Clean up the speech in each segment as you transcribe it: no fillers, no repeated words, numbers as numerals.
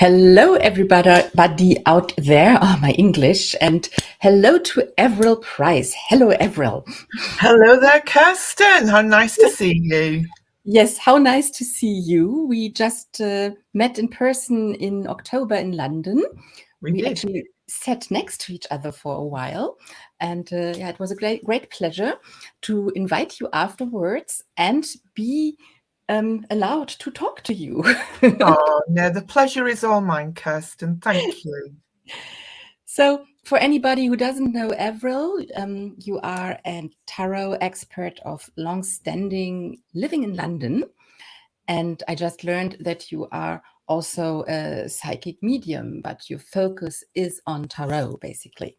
Hello, everybody out there. Oh, my English. And hello to Avril Price. Hello, Avril. Hello there, Kirsten. How nice to see you. Yes, how nice to see you. We just met in person in October in London. We did. Actually sat next to each other for a while. And yeah, it was a great pleasure to invite you afterwards and be allowed to talk to you. Oh, no, the pleasure is all mine, Kirsten. Thank you. So, for anybody who doesn't know Avril, you are a tarot expert of long-standing living in London. And I just learned that you are also a psychic medium, but your focus is on tarot, basically.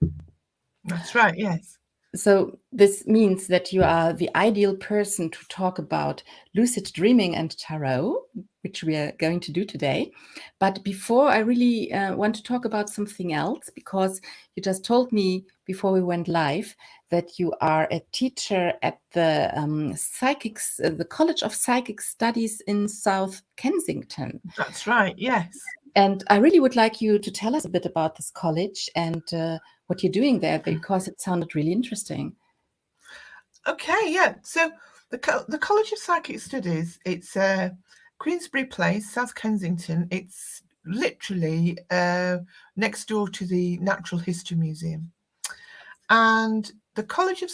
That's right, yes. So this means that you are the ideal person to talk about lucid dreaming and tarot, which we are going to do today. But before, I really want to talk about something else, because you just told me before we went live that you are a teacher at the the College of Psychic Studies in South Kensington. That's right, yes. And I really would like you to tell us a bit about this college and what you're doing there, because it sounded really interesting. Okay, yeah. So the College of Psychic Studies, it's Queensberry Place, South Kensington. It's literally next door to the Natural History Museum. And the College of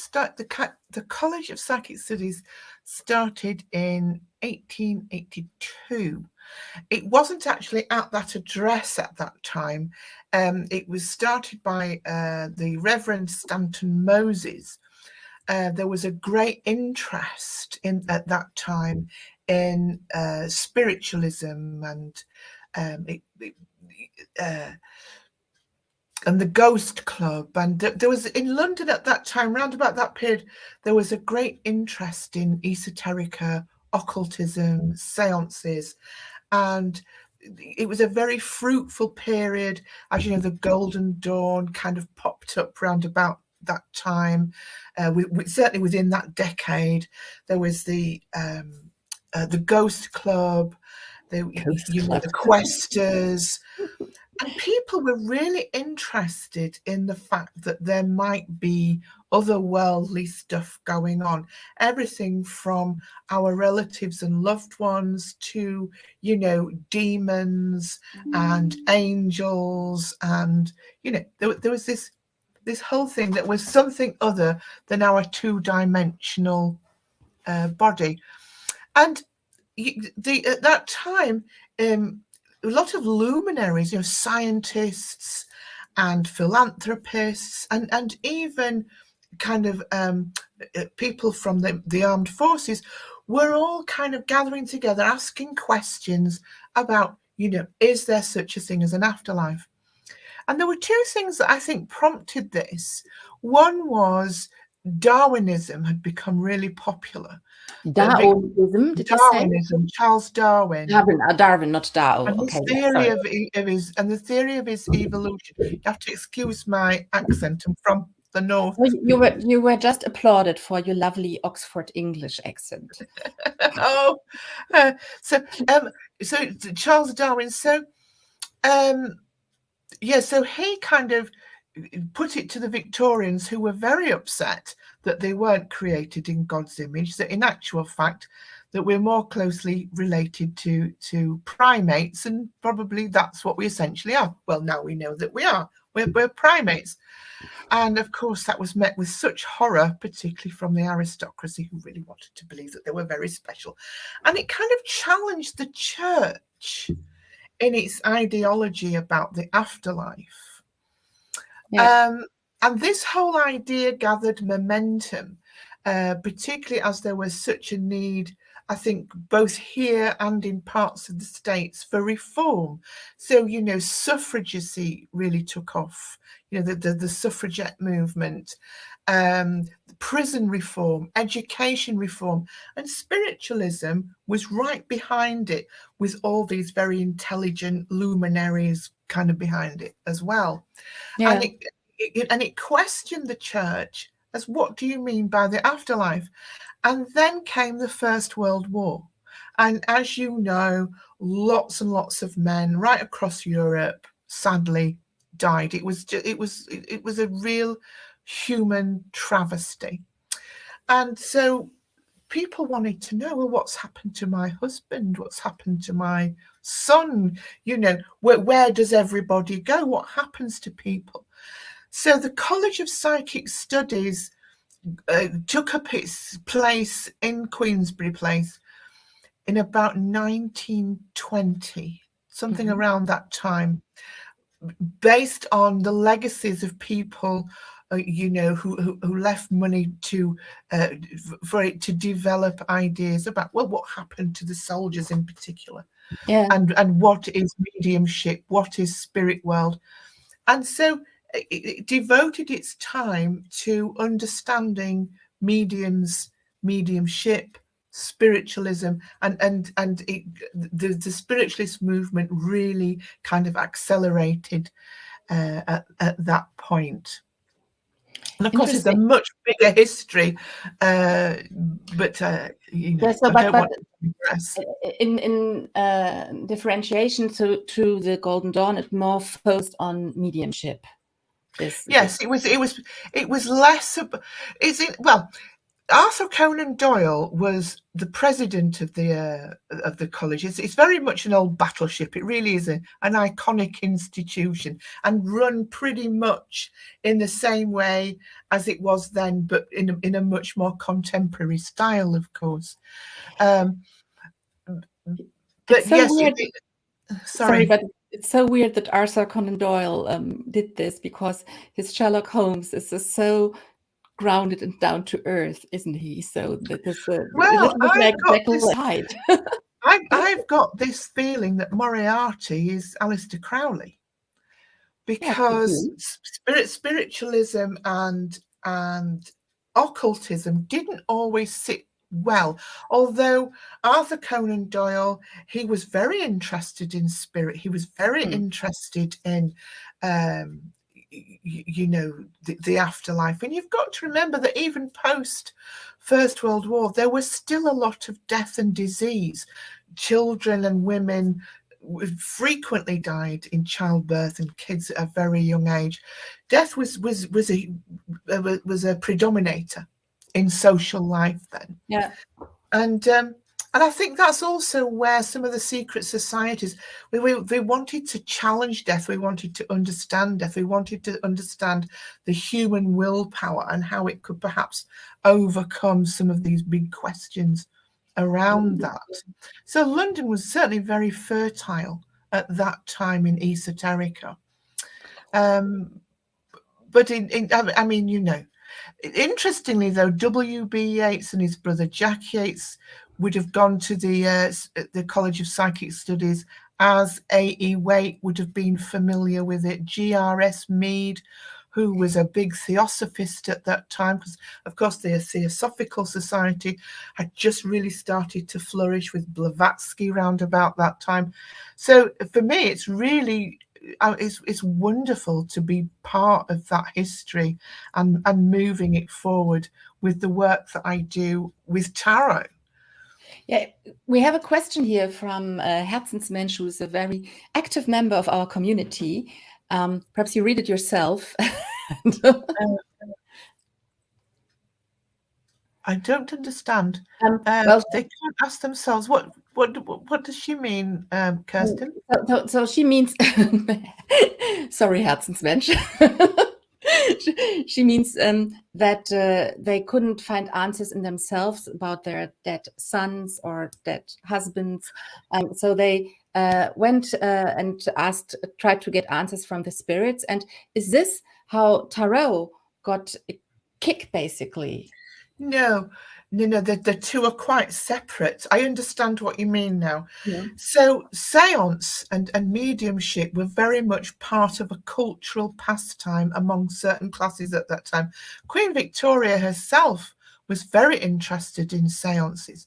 Psychic Studies started in 1882. It wasn't actually at that address at that time. It was started by the Reverend Stanton Moses. There was a great interest at that time in spiritualism and the Ghost Club, and there was in London at that time, round about that period, there was a great interest in esoterica, occultism, seances, and it was a very fruitful period. As you know, the Golden Dawn kind of popped up round about that time. Certainly within that decade, there was the Ghost Club, the Questers. And people were really interested in the fact that there might be otherworldly stuff going on. Everything from our relatives and loved ones to, you know, demons and angels. And, you know, there was this whole thing that was something other than our two-dimensional body. And at that time, a lot of luminaries, you know, scientists and philanthropists and even kind of people from the armed forces were all kind of gathering together, asking questions about, you know, is there such a thing as an afterlife? And there were two things that I think prompted this. One was Darwinism had become really popular. Darwinism, did you say? Darwinism, Charles Darwin. Darwin, not Dao. And Okay, the theory of his evolution. You have to excuse my accent. I'm from the north. You were just applauded for your lovely Oxford English accent. So Charles Darwin. So he kind of put it to the Victorians, who were very upset that they weren't created in God's image, that in actual fact that we're more closely related to primates, and probably that's what we essentially are. Well, now we know that we are. We're primates. And of course, that was met with such horror, particularly from the aristocracy, who really wanted to believe that they were very special. And it kind of challenged the church in its ideology about the afterlife. Yeah. And this whole idea gathered momentum, particularly as there was such a need, I think, both here and in parts of the States, for reform. So, you know, suffragecy really took off, you know, the suffragette movement, prison reform, education reform, and spiritualism was right behind it, with all these very intelligent luminaries kind of behind it as well. Yeah. And it questioned the church as, what do you mean by the afterlife? And then came the First World War. And as you know, lots and lots of men right across Europe sadly died. It was a real human travesty. And so people wanted to know, well, what's happened to my husband? What's happened to my son? You know, where does everybody go? What happens to people? So the College of Psychic Studies took up its place in Queensberry Place in about 1920, something around that time, based on the legacies of people who left money for it to develop ideas about, well, what happened to the soldiers in particular, and what is mediumship, what is spirit world. And so it devoted its time to understanding mediumship, spiritualism, and the spiritualist movement really kind of accelerated at that point. And of course, it's a much bigger history, but I don't want to digress. In differentiation to the Golden Dawn, it more focused on mediumship. Yes, it was less. Well, Arthur Conan Doyle was the president of the college. It's very much an old battleship. It really is an iconic institution, and run pretty much in the same way as it was then, but in a much more contemporary style, of course. But it's so yes, weird. Sorry, but it's so weird that Arthur Conan Doyle did this, because his Sherlock Holmes is so grounded and down to earth, isn't he? So that is I've got this feeling that Moriarty is Aleister Crowley, because spiritualism and occultism didn't always sit well. Although Arthur Conan Doyle, he was very interested in spirit. He was very interested in the afterlife. And you've got to remember that even post First World War, there was still a lot of death and disease. Children and women frequently died in childbirth, and kids at a very young age. Death was a predominator in social life then. And I think that's also where some of the secret societies, they wanted to challenge death. We wanted to understand death. We wanted to understand the human willpower and how it could perhaps overcome some of these big questions around that. So London was certainly very fertile at that time in esoterica. But interestingly though, W.B. Yeats and his brother Jack Yeats would have gone to the College of Psychic Studies, as A.E. Waite would have been familiar with it. G.R.S. Mead, who was a big theosophist at that time, because of course the Theosophical Society had just really started to flourish with Blavatsky round about that time. So for me, it's really it's wonderful to be part of that history and moving it forward with the work that I do with tarot. Yeah, we have a question here from Herzensmensch, who is a very active member of our community. Perhaps you read it yourself. I don't understand. Well, they can't ask themselves. What does she mean, Kirsten? So she means, sorry, Herzensmensch. She means that they couldn't find answers in themselves about their dead sons or dead husbands. So they went and tried to get answers from the spirits. And is this how tarot got a kick, basically? No, the two are quite separate. I understand what you mean now. Yeah. So seance and mediumship were very much part of a cultural pastime among certain classes at that time. Queen Victoria herself was very interested in seances.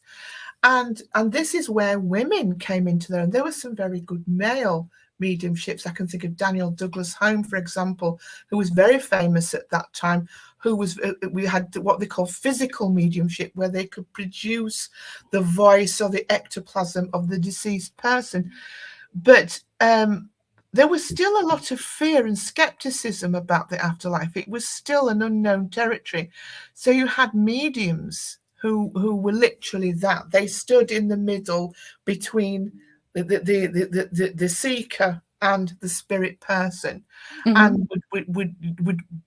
And this is where women came into there. And there were some very good male mediumships. I can think of Daniel Douglas Home, for example, who was very famous at that time, who was, we had what they call physical mediumship, where they could produce the voice or the ectoplasm of the deceased person. But there was still a lot of fear and skepticism about the afterlife. It was still an unknown territory. So you had mediums who were literally that. They stood in the middle between the seeker and the spirit person, and would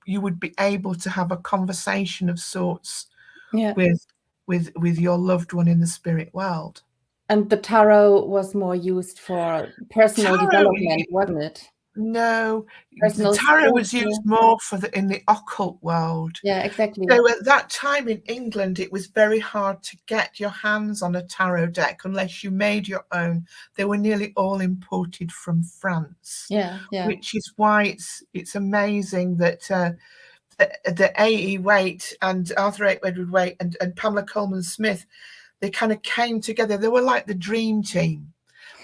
you would be able to have a conversation of sorts with your loved one in the spirit world. And the tarot was more used for personal Tarot, development, wasn't it? no, the Personal tarot was spiritual. used more for in the occult world. Yeah, exactly. So at that time in England, it was very hard to get your hands on a tarot deck unless you made your own. They were nearly all imported from France. Yeah. Which is why it's amazing that the A.E. Waite and Arthur Edward Waite and Pamela Coleman Smith, they kind of came together. They were like the dream team,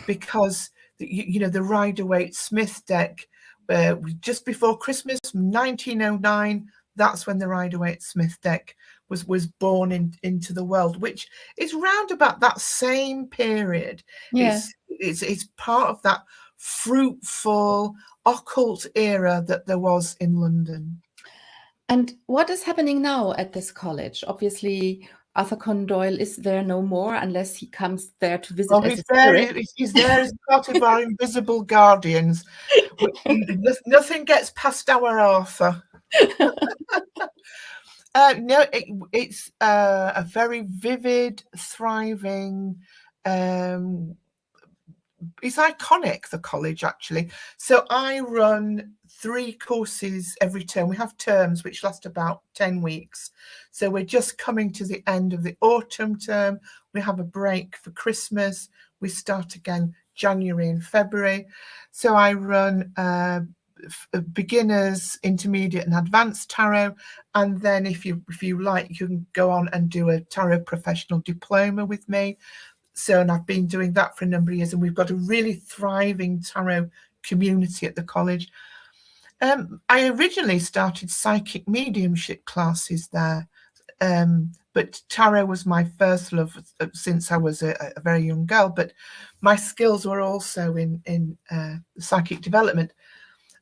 because the Rider-Waite Smith deck, just before Christmas 1909, that's when the Rider-Waite Smith deck was born into the world, which is round about that same period. Yeah. It's part of that fruitful occult era that there was in London. And what is happening now at this college? Obviously, Arthur Conan Doyle is there no more unless he comes there to visit as a spirit. He's there as part of our invisible guardians. Nothing gets past our Arthur. No, it's a very vivid, thriving. It's iconic, the college, actually. So I run 3 courses every term. We have terms which last about 10 weeks. So we're just coming to the end of the autumn term. We have a break for Christmas. We start again January and February. So I run beginners, intermediate and advanced tarot. And then if you like, you can go on and do a tarot professional diploma with me. So, and I've been doing that for a number of years, and we've got a really thriving tarot community at the college. I originally started psychic mediumship classes there, but tarot was my first love since I was a very young girl. But my skills were also in psychic development.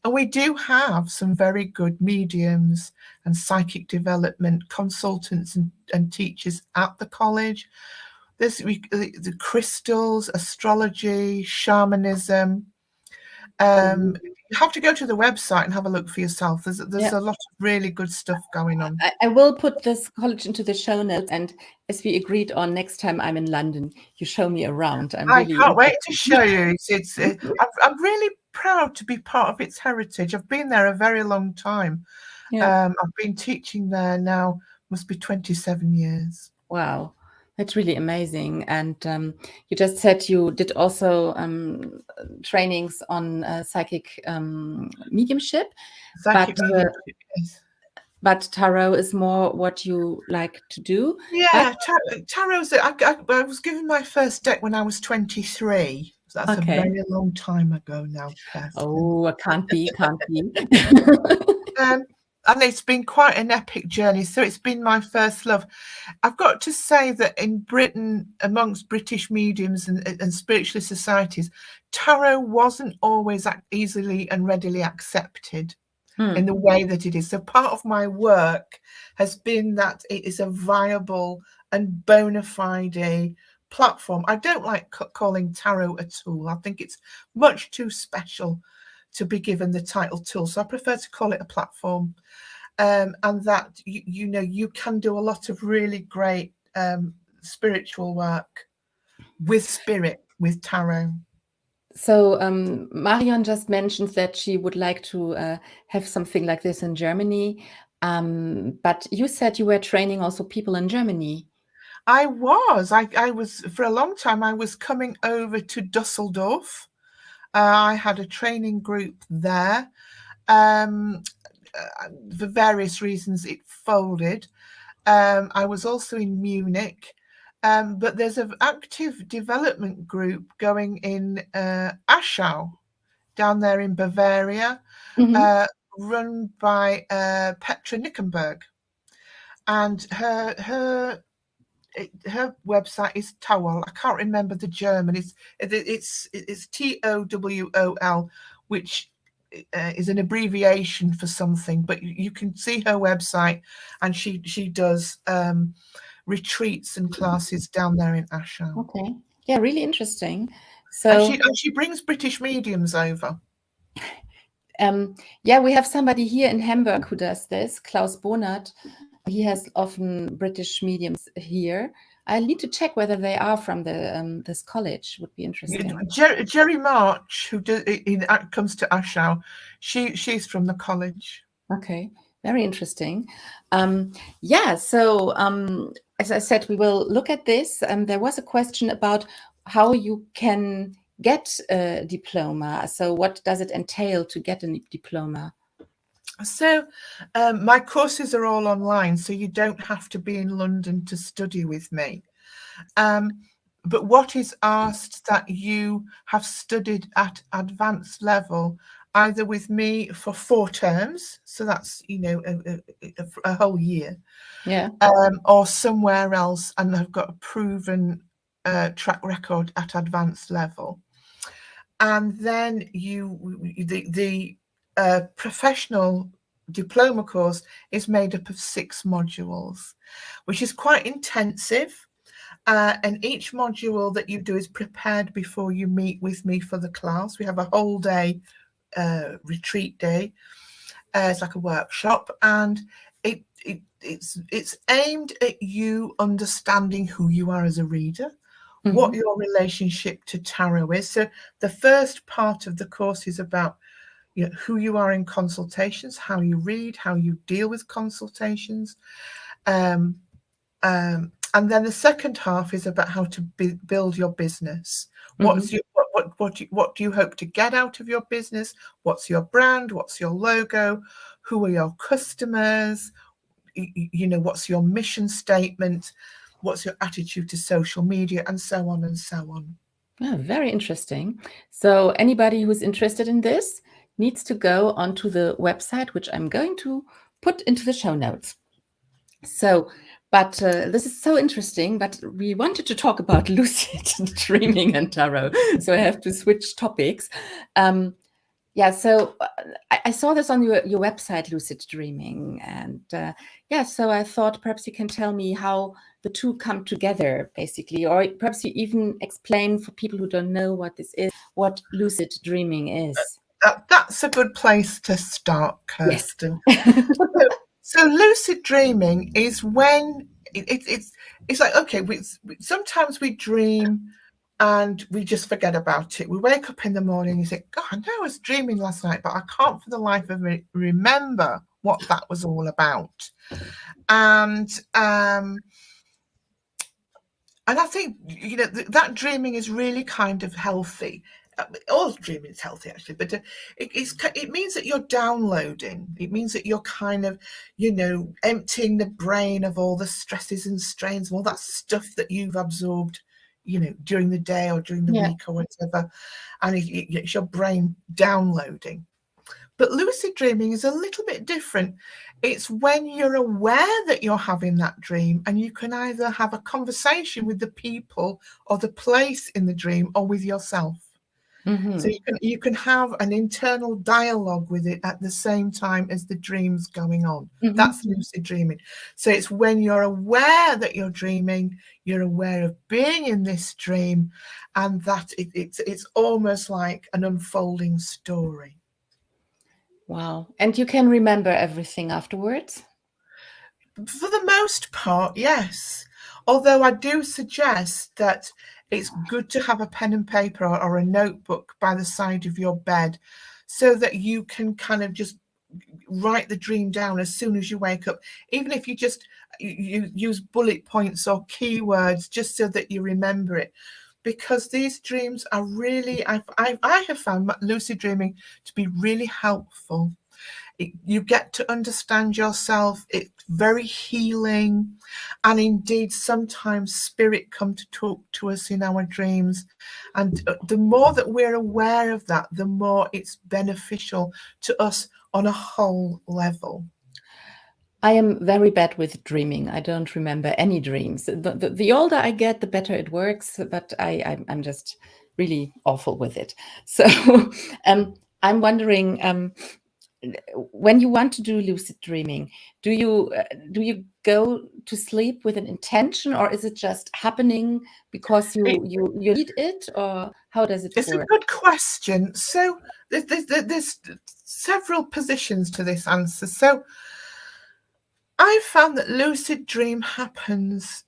And we do have some very good mediums and psychic development consultants and teachers at the college. There's the crystals, astrology, shamanism. You have to go to the website and have a look for yourself. There's a lot of really good stuff going on. I will put this college into the show notes, and as we agreed on, next time I'm in London, you show me around. I can't wait to show you. I'm really proud to be part of its heritage. I've been there a very long time. I've been teaching there now, must be 27 years. Wow. That's really amazing. And you just said you did also trainings on psychic mediumship. Psychic mediumship, yes. But tarot is more what you like to do? Yeah, tarot's. I was given my first deck when I was 23. So that's a very long time ago now, Kirsten. Oh, it can't be. And it's been quite an epic journey. So it's been my first love. I've got to say that in Britain, amongst British mediums and spiritualist societies, tarot wasn't always easily and readily accepted in the way that it is. So part of my work has been that it is a viable and bona fide platform. I don't like calling tarot a tool. I think it's much too special to be given the title tool. So I prefer to call it a platform. And that, you can do a lot of really great spiritual work with spirit, with tarot. So Marion just mentioned that she would like to have something like this in Germany. But you said you were training also people in Germany. I was. I was, for a long time, I was coming over to Dusseldorf. I had a training group there. For various reasons, it folded. I was also in Munich. But there's an active development group going in Aschau, down there in Bavaria, Mhm. run by Petra Nickenberg, and her website is Towol. I can't remember the German. It's TOWOL, which is an abbreviation for something. But you can see her website, and she does retreats and classes down there in Aschau. Okay. Yeah, really interesting. And So, she brings British mediums over. yeah, we have somebody here in Hamburg who does this, Klaus Bonert. He has often British mediums here. I need to check whether they are from the this college. Would be interesting. Jerry March, who comes to Aschau, she's from the college. Okay, very interesting. Yeah, so as I said, we will look at this. There was a question about how you can get a diploma. So what does it entail to get a diploma? So my courses are all online, so you don't have to be in London to study with me. But what is asked that you have studied at advanced level, either with me for 4 terms, so that's, you know, a whole year, Yeah. or somewhere else, and have got a proven track record at advanced level. And then the professional diploma course is made up of 6 modules, which is quite intensive. And each module that you do is prepared before you meet with me for the class. We have a whole day retreat day. It's like a workshop, and it's aimed at you understanding who you are as a reader, what your relationship to tarot is. So the first part of the course is about, you know, who you are in consultations, how you read, how you deal with consultations. And then the second half is about how to build your business. What do you hope to get out of your business? What's your brand? What's your logo? Who are your customers? You know, what's your mission statement? What's your attitude to social media, and so on and so on. Oh, very interesting. So anybody who's interested in this needs to go onto the website, which I'm going to put into the show notes. So, but this is so interesting, but we wanted to talk about lucid dreaming and tarot. So I have to switch topics. Yeah, so I saw this on your website, Lucid Dreaming. And yeah, so I thought perhaps you can tell me how the two come together, basically, or perhaps you even explain for people who don't know what this is, what lucid dreaming is. That's a good place to start, Kirsten. Yes. So lucid dreaming is when it's like, okay, sometimes we dream and we just forget about it. We wake up in the morning and you think, God, I know I was dreaming last night, but I can't for the life of me remember what that was all about. And I think, you know, that dreaming is really kind of healthy. All dreaming is healthy, actually, but it means that you're downloading. It means that you're kind of, you know, emptying the brain of all the stresses and strains, all that stuff that you've absorbed, you know, during the day or during the week or whatever. And it's your brain downloading. But lucid dreaming is a little bit different. It's when you're aware that you're having that dream, and you can either have a conversation with the people or the place in the dream, or with yourself. So you can have an internal dialogue with it at the same time as the dream's going on. That's lucid dreaming. So it's when you're aware that you're dreaming, you're aware of being in this dream, and that it's almost like an unfolding story. Wow. And you can remember everything afterwards? For the most part, yes. Although I do suggest that it's good to have a pen and paper or a notebook by the side of your bed, so that you can kind of just write the dream down as soon as you wake up, even if you just use bullet points or keywords, just so that you remember it. Because these dreams are really, I have found lucid dreaming to be really helpful You get to understand yourself. It's very healing. And indeed, sometimes spirit come to talk to us in our dreams. And the more that we're aware of that, the more it's beneficial to us on a whole level. I am very bad with dreaming. I don't remember any dreams. The older I get, the better it works, but I'm just really awful with it. So I'm wondering, when you want to do lucid dreaming, do you go to sleep with an intention, or is it just happening because you need it, or how does it work? It's a good question. So there's several positions to this answer. So I found that lucid dream happens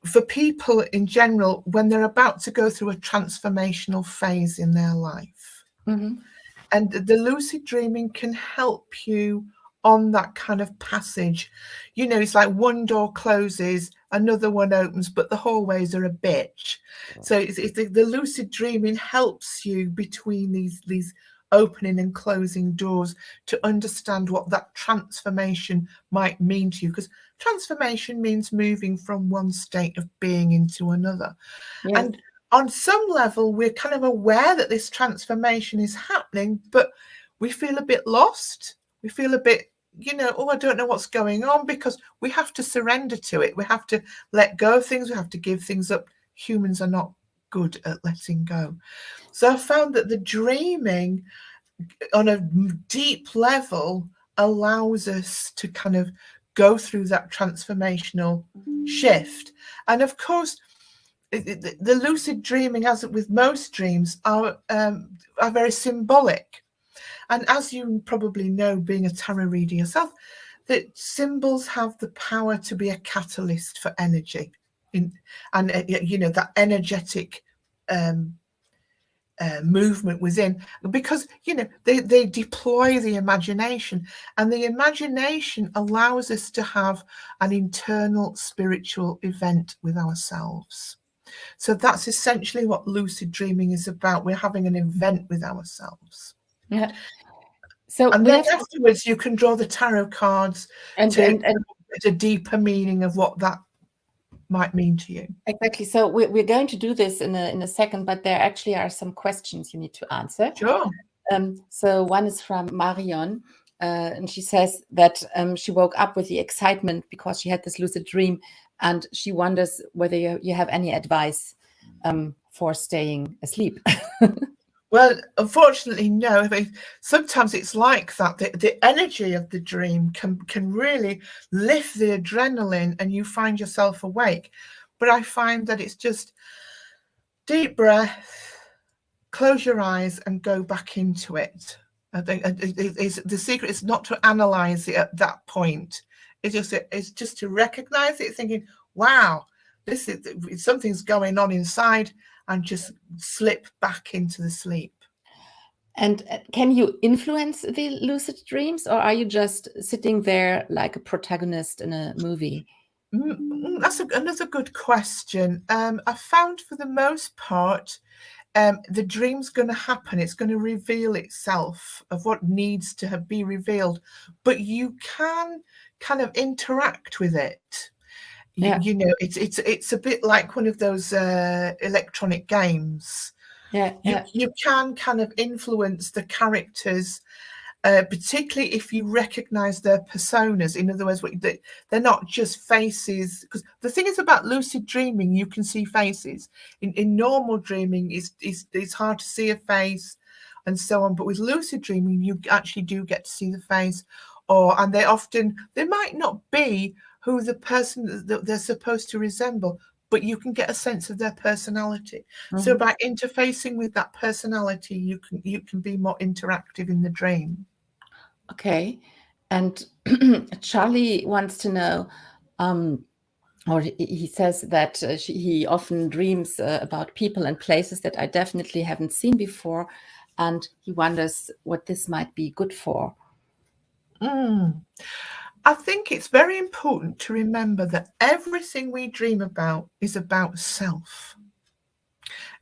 for people in general when they're about to go through a transformational phase in their life. Mm-hmm. And the lucid dreaming can help you on that kind of passage. You know, it's like one door closes, another one opens, but the hallways are a bitch. So it's the lucid dreaming helps you between these opening and closing doors to understand what that transformation might mean to you, because transformation means moving from one state of being into another. Yes. And on some level, we're kind of aware that this transformation is happening, but we feel a bit lost. We feel a bit, you know, oh, I don't know what's going on, because we have to surrender to it. We have to let go of things. We have to give things up. Humans are not good at letting go. So I found that the dreaming on a deep level allows us to kind of go through that transformational shift. And of course, the lucid dreaming, as with most dreams, are very symbolic. And as you probably know, being a tarot reader yourself, that symbols have the power to be a catalyst for energy, and you know, that energetic movement within, because you know they deploy the imagination, and the imagination allows us to have an internal spiritual event with ourselves. So that's essentially what lucid dreaming is about. We're having an event with ourselves. Yeah. So and then afterwards you can draw the tarot cards and get a deeper meaning of what that might mean to you. Exactly. So we're going to do this in a second, but there actually are some questions you need to answer. Sure. So one is from Marion, and she says that she woke up with the excitement because she had this lucid dream, and she wonders whether you have any advice for staying asleep. Well, unfortunately, no. I mean, sometimes it's like that. The energy of the dream can really lift the adrenaline and you find yourself awake. But I find that it's just deep breath, close your eyes and go back into it. I think the secret is not to analyze it at that point. It's just to recognize it, thinking, wow, this is something's going on inside, and just slip back into the sleep. And can you influence the lucid dreams, or are you just sitting there like a protagonist in a movie? That's another good question. I found for the most part, the dream's going to happen. It's going to reveal itself of what needs to be revealed, but you can kind of interact with it. Yeah. You know, it's a bit like one of those electronic games. Yeah, you can kind of influence the characters, particularly if you recognize their personas. In other words, they're not just faces, because the thing is about lucid dreaming, you can see faces. In normal dreaming, it's hard to see a face and so on, but with lucid dreaming, you actually do get to see the face, and they might not be who the person that they're supposed to resemble, but you can get a sense of their personality. Mm-hmm. So by interfacing with that personality, you can be more interactive in the dream. Okay. And Charlie wants to know, or he says that he often dreams about people and places that I definitely haven't seen before, and he wonders what this might be good for. I think it's very important to remember that everything we dream about is about self.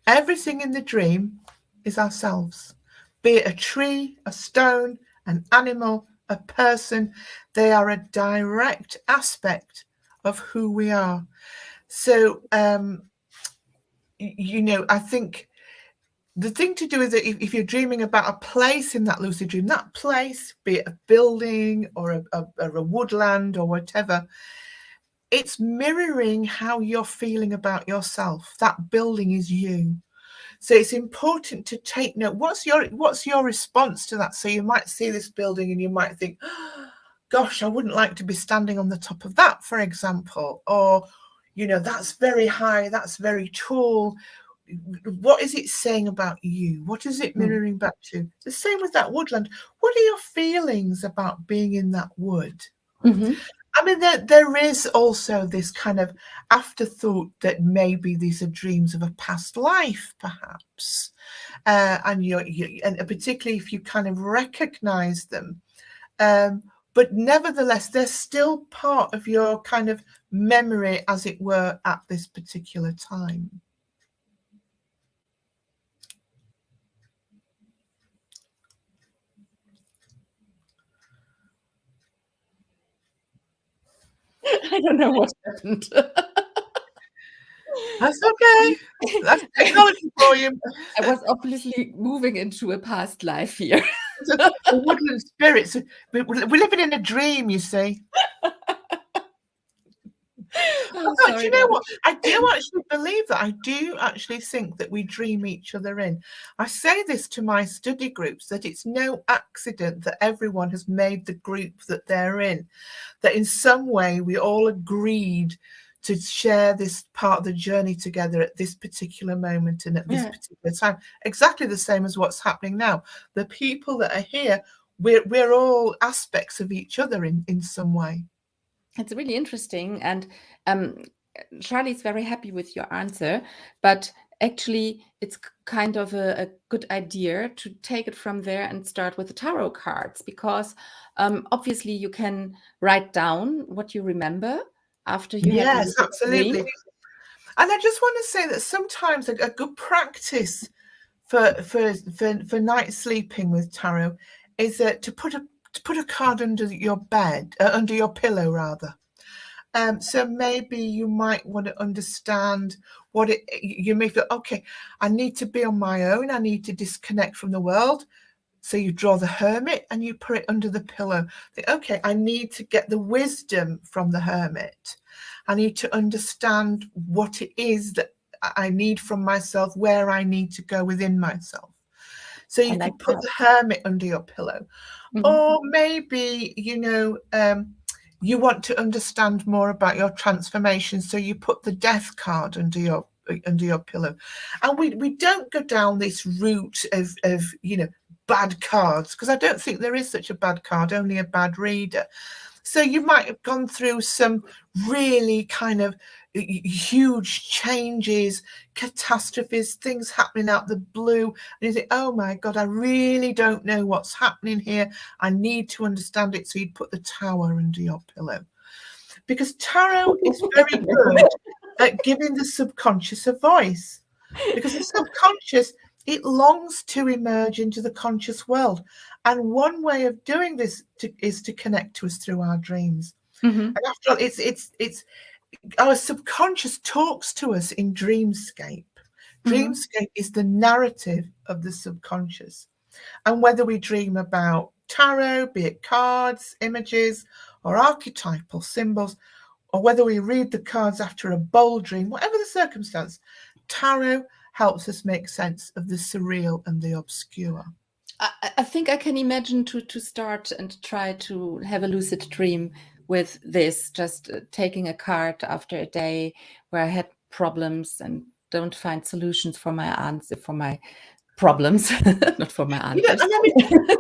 Everything in the dream is ourselves, be it a tree, a stone, an animal, a person. They are a direct aspect of who we are. So, you know, I think the thing to do is that if you're dreaming about a place in that lucid dream, that place, be it a building or a woodland or whatever, it's mirroring how you're feeling about yourself. That building is you. So it's important to take note. What's your response to that? So you might see this building and you might think, oh, gosh, I wouldn't like to be standing on the top of that, for example. Or, you know, that's very high, that's very tall. What is it saying about you? What is it mirroring back to? The same with that woodland. What are your feelings about being in that wood? Mm-hmm. I mean, there is also this kind of afterthought that maybe these are dreams of a past life, perhaps, and and particularly if you kind of recognize them, but nevertheless, they're still part of your kind of memory, as it were, at this particular time. I don't know what happened. That's okay. That's technology for you. I was obviously moving into a past life here. The woodland spirits. We're living in a dream, you see. Oh, Do sorry, you know what? I do actually believe that. I do actually think that we dream each other in. I say this to my study groups, that it's no accident that everyone has made the group that they're in, that in some way we all agreed to share this part of the journey together at this particular moment and at this particular time. Exactly the same as what's happening now. The people that are here, we're all aspects of each other in some way. It's really interesting, and Charlie's very happy with your answer, but actually it's kind of a good idea to take it from there and start with the tarot cards, because obviously you can write down what you remember after you have a Yes, lucid absolutely. dream. And I just want to say that sometimes a good practice for night sleeping with tarot is to put a card under your bed, under your pillow rather. So maybe you might want to understand what you may feel, okay, I need to be on my own. I need to disconnect from the world. So you draw the Hermit and you put it under the pillow. Think, okay, I need to get the wisdom from the Hermit. I need to understand what it is that I need from myself, where I need to go within myself. So you could put the Hermit under your pillow. Mm-hmm. Or maybe, you know, you want to understand more about your transformation. So you put the Death card under your pillow. And we don't go down this route of you know, bad cards, because I don't think there is such a bad card, only a bad reader. So you might have gone through some really kind of huge changes, catastrophes, things happening out the blue, and you think, oh my God, I really don't know what's happening here. I need to understand it. So you'd put the Tower under your pillow, because tarot is very good at giving the subconscious a voice, because the subconscious, it longs to emerge into the conscious world. And one way of doing this is to connect to us through our dreams. Mm-hmm. And after all, it's our subconscious talks to us in dreamscape. Dreamscape is the narrative of the subconscious. And whether we dream about tarot, be it cards, images, or archetypal symbols, or whether we read the cards after a bold dream, whatever the circumstance, tarot helps us make sense of the surreal and the obscure. I think I can imagine to start and try to have a lucid dream with this, just taking a card after a day where I had problems and don't find solutions for my answer, for my problems, not for my answers. You know,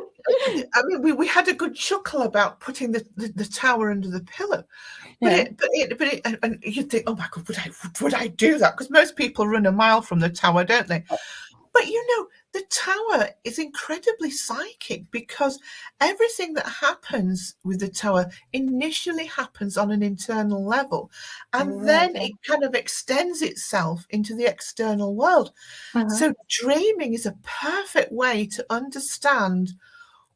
I mean, we had a good chuckle about putting the Tower under the pillow, but and you think, oh my God, would I do that? Because most people run a mile from the Tower, don't they? But you know, the Tower is incredibly psychic, because everything that happens with the Tower initially happens on an internal level, and then it kind of extends itself into the external world. So dreaming is a perfect way to understand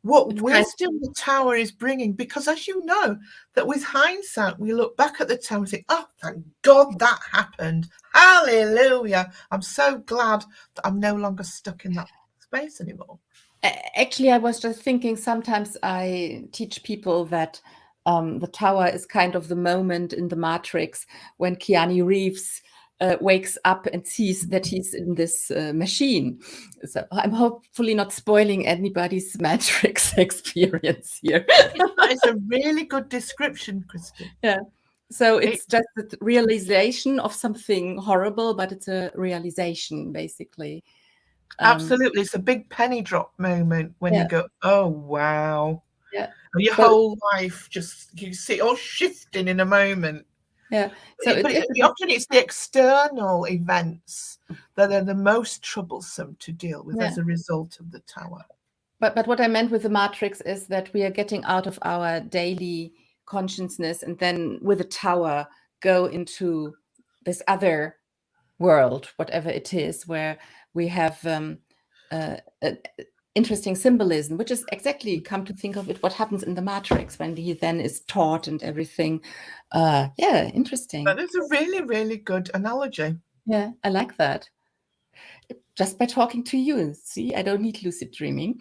what wisdom the Tower is bringing, because as you know, that with hindsight, we look back at the Tower and think, oh, thank God that happened. Hallelujah. I'm so glad that I'm no longer stuck in that space anymore. Actually, I was just thinking, sometimes I teach people that the Tower is kind of the moment in the Matrix when Keanu Reeves wakes up and sees that he's in this machine. So I'm hopefully not spoiling anybody's Matrix experience here. That is a really good description, Kristen. Yeah. So it's just the realization of something horrible, but it's a realization, basically. Absolutely. It's a big penny drop moment when you go, oh, wow. Yeah. And your whole life, just, you see it all shifting in a moment. Yeah. So often it's the external events that are the most troublesome to deal with as a result of the Tower. But what I meant with the Matrix is that we are getting out of our daily consciousness and then with the Tower go into this other world, whatever it is, where we have interesting symbolism, which is exactly, come to think of it, what happens in the Matrix when he then is taught and everything. Yeah, interesting. That is a really, really good analogy. Yeah, I like that. Just by talking to you, see, I don't need lucid dreaming.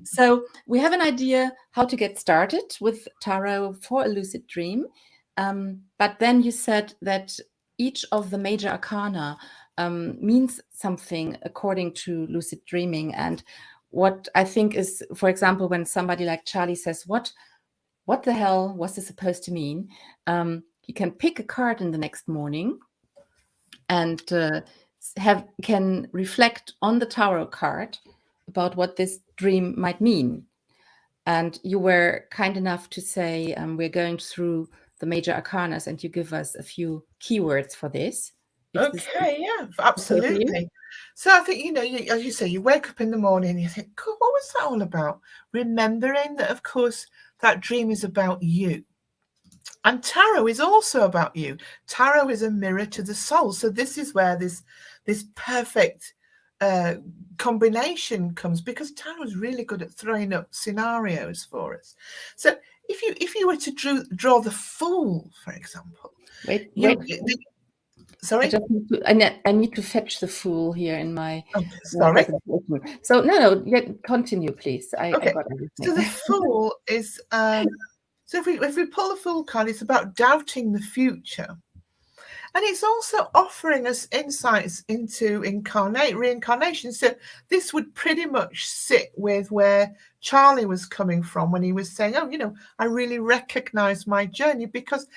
So we have an idea how to get started with tarot for a lucid dream. But then you said that each of the major arcana means something according to lucid dreaming. And what I think is, for example, when somebody like Charlie says, what the hell was this supposed to mean? He can pick a card in the next morning and can reflect on the tarot card about what this dream might mean. And you were kind enough to say we're going through the major arcanas, and you give us a few keywords for this. Okay, yeah, absolutely. Okay, so I think, as you say, you wake up in the morning and you think, cool, what was that all about? Remembering that, of course, that dream is about you. And tarot is also about you. Tarot is a mirror to the soul. So this is where this perfect combination comes, because tarot is really good at throwing up scenarios for us. So if you were to draw the Fool, for example, sorry, I need to fetch the Fool here in my. Oh, sorry. So no, continue, please. I got everything. So the Fool is. So if we pull the Fool card, it's about doubting the future. And it's also offering us insights into reincarnation. So this would pretty much sit with where Charlie was coming from when he was saying, oh, I really recognize my journey, because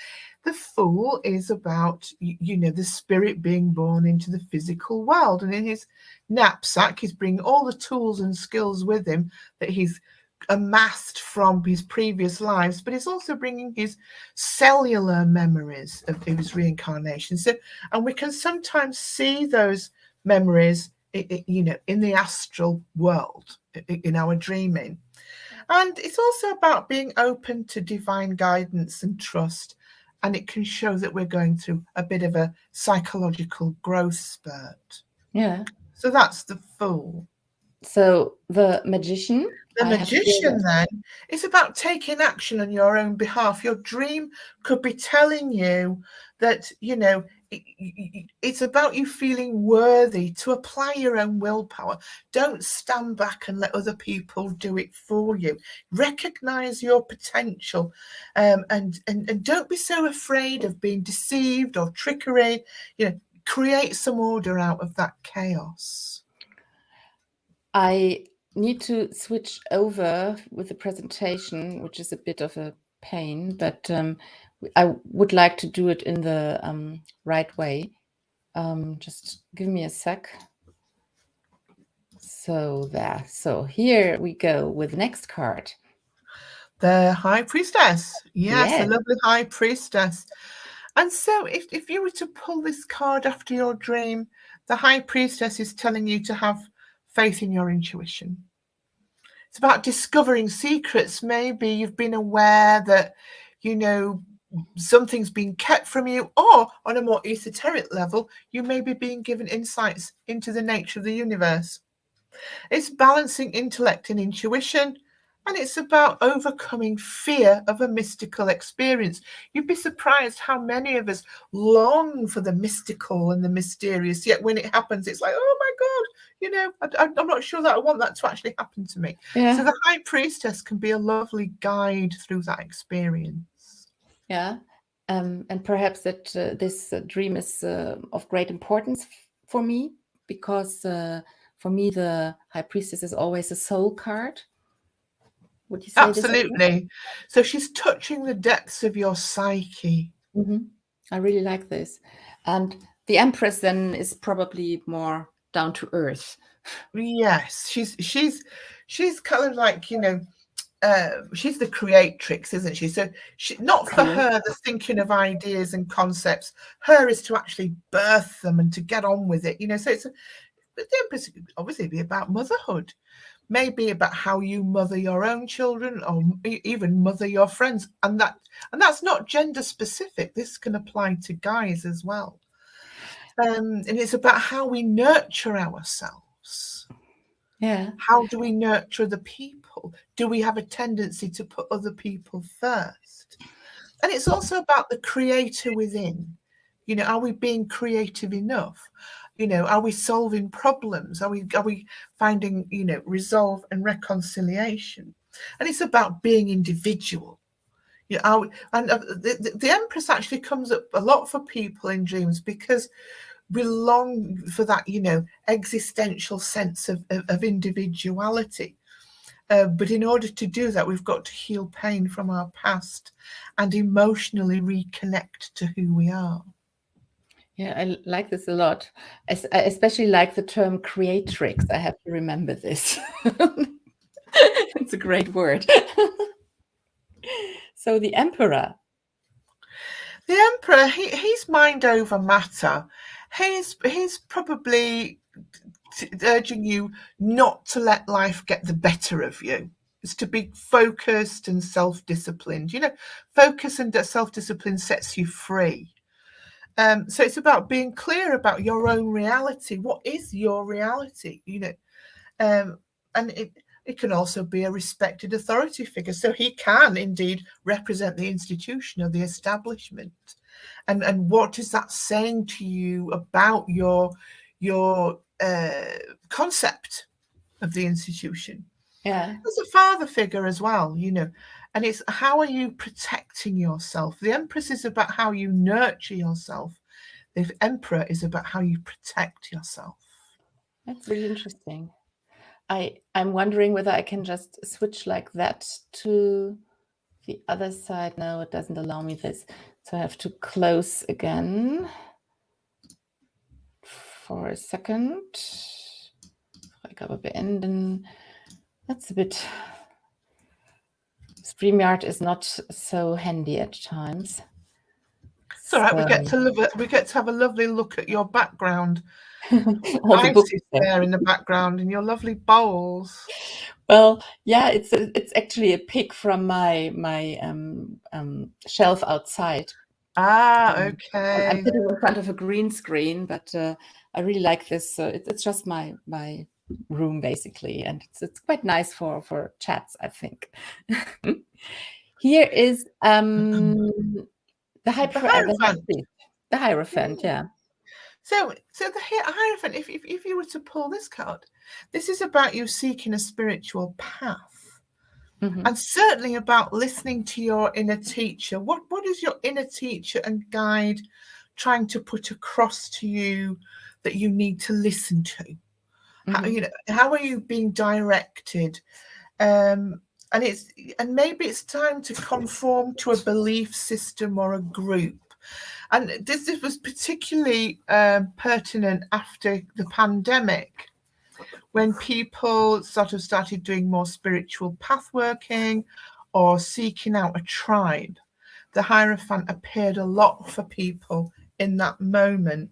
the Fool is about, the spirit being born into the physical world. And in his knapsack, he's bringing all the tools and skills with him that he's amassed from his previous lives, but he's also bringing his cellular memories of his reincarnation. So, and we can sometimes see those memories, in the astral world, in our dreaming. And it's also about being open to divine guidance and trust. And it can show that we're going through a bit of a psychological growth spurt. Yeah. So that's the Fool. So the Magician. The Magician then is about taking action on your own behalf. Your dream could be telling you that, it's about you feeling worthy to apply your own willpower. Don't stand back and let other people do it for you. Recognize your potential, and don't be so afraid of being deceived or trickery. Create some order out of that chaos. I need to switch over with the presentation, which is a bit of a pain, but I would like to do it in the right way. Just give me a sec. So here we go with the next card. The High Priestess. Yes, a lovely High Priestess. And so if you were to pull this card after your dream, the High Priestess is telling you to have faith in your intuition. It's about discovering secrets. Maybe you've been aware that, something's been kept from you, or on a more esoteric level, you may be being given insights into the nature of the universe. It's balancing intellect and intuition, and it's about overcoming fear of a mystical experience. You'd be surprised how many of us long for the mystical and the mysterious, yet when it happens, it's like, oh my God, I'm not sure that I want that to actually happen to me. Yeah. So the High Priestess can be a lovely guide through that experience. Yeah. And perhaps that this dream is of great importance for me, because for me, the High Priestess is always a soul card. Would you say Absolutely. So she's touching the depths of your psyche. I really like this. And the Empress then is probably more down to earth. Yes, she's kind of like, she's the creatrix, isn't she? So not for her the thinking of ideas and concepts. Her is to actually birth them and to get on with it. So the Empress could obviously be about motherhood, maybe about how you mother your own children, or even mother your friends, and that's not gender specific. This can apply to guys as well. And it's about how we nurture ourselves. Yeah. How do we nurture the people? Do we have a tendency to put other people first? And it's also about the creator within. Are we being creative enough? Are we solving problems? Are we finding, resolve and reconciliation? And it's about being individual. The Empress actually comes up a lot for people in dreams, because we long for that, existential sense of individuality. But in order to do that, we've got to heal pain from our past and emotionally reconnect to who we are. Yeah, I like this a lot. I especially like the term creatrix. I have to remember this. It's a great word. So the Emperor. The Emperor, he's mind over matter. He's probably urging you not to let life get the better of you. It's to be focused and self-disciplined. Focus and self-discipline sets you free. So it's about being clear about your own reality. What is your reality? And it can also be a respected authority figure. So he can indeed represent the institution or the establishment. And what is that saying to you about your concept of the institution? Yeah. There's a father figure as well, and it's how are you protecting yourself? The Empress is about how you nurture yourself. The Emperor is about how you protect yourself. That's really interesting. I'm wondering whether I can just switch like that to the other side. No, it doesn't allow me this. So I have to close again for a second. Freigabe beenden. That's a bit... StreamYard is not so handy at times. It's all right. We get to have a lovely look at your background. All the books there in the background and your lovely bowls. Well, yeah, it's actually a pic from my shelf outside. Okay. I'm sitting in front of a green screen, but I really like this. It's just my room basically, and it's quite nice for chats, I think. Here is the Hierophant, yeah. So the Hierophant, if you were to pull this card, this is about you seeking a spiritual path, and certainly about listening to your inner teacher. What is your inner teacher and guide trying to put across to you that you need to listen to? How are you being directed? And maybe it's time to conform to a belief system or a group. And this was particularly pertinent after the pandemic, when people sort of started doing more spiritual path working or seeking out a tribe. The Hierophant appeared a lot for people in that moment.